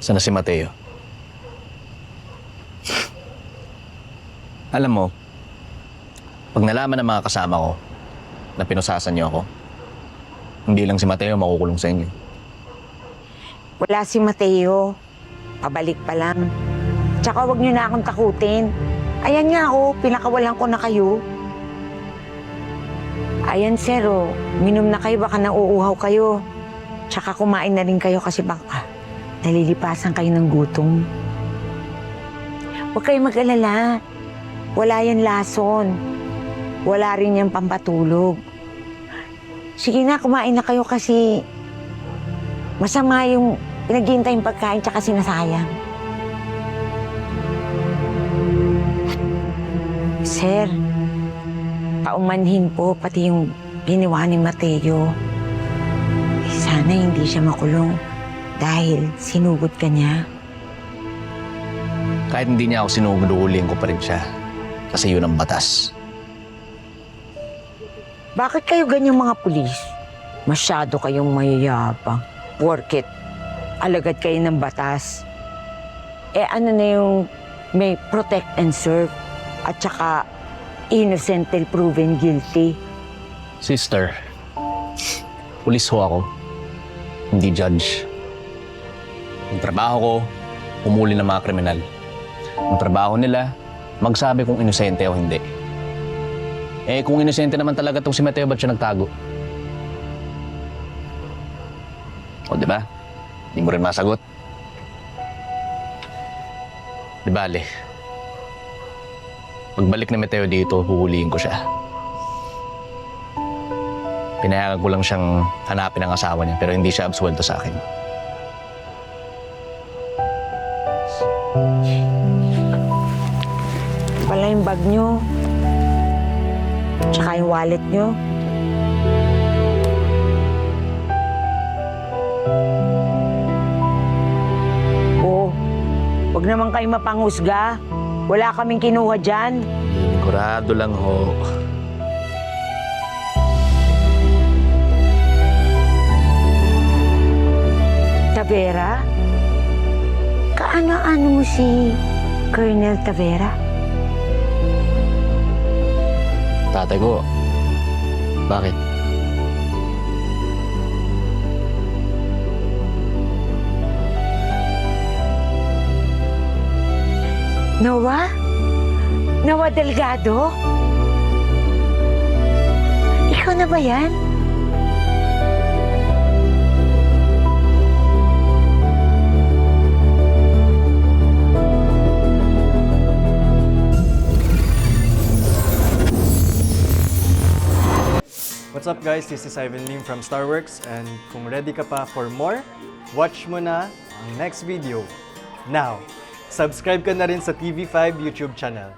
Sana si Mateo? Alam mo, pag nalaman ng mga kasama ko na pinusasan niyo ako, hindi lang si Mateo makukulong sa inyo. Wala si Mateo. Pabalik pa lang. Tsaka huwag niyo na akong takutin. Ayan nga pinakawalan ko na kayo. Ayan sir minom na kayo, baka nauuhaw kayo. Tsaka kumain na rin kayo kasi baka nalilipasan kayo ng gutom. Huwag kayong mag-alala. Wala yan lason. Wala rin yan pampatulog. Sige na, kumain na kayo kasi masama yung pinaghihintay yung pagkain tsaka sinasayang. Sir, paumanhin po pati yung ginawa ni Mateo. Sana hindi siya makulong dahil sinugod ka niya. Kahit hindi niya ako sinugod, uhulihin ko pa rin siya. Kasi yun ang batas. Bakit kayo ganyang mga pulis? Masyado kayong mayayabang. Porket alagad kayo ng batas. Ano na yung may protect and serve at saka innocent till proven guilty. Sister, pulis ho ako. Hindi judge. Ang trabaho ko, humuli ng mga kriminal. Ang trabaho nila, magsabi kung inosente o hindi. Kung inosente naman talaga itong si Mateo, ba't siya nagtago? O, di ba? Hindi mo rin masagot. Di bale. Pagbalik na Mateo dito, huhulihin ko siya. Pinayagan ko lang siyang hanapin ang asawa niya, pero hindi siya absuelto sa akin. Wala yung bag nyo. Tsaka yung wallet nyo. Huwag naman kayo mapanghusga. Wala kaming kinuha dyan. Sigurado lang ho. Tavera? Kaano-ano mo si Colonel Tavera? Tatay ko. Bakit? Noah? Noah Delgado? Ikaw na ba yan? What's up guys, this is Ivan Lim from Starworks and kung ready ka pa for more, watch mo na ang next video. Now, subscribe ka na rin sa TV5 YouTube channel.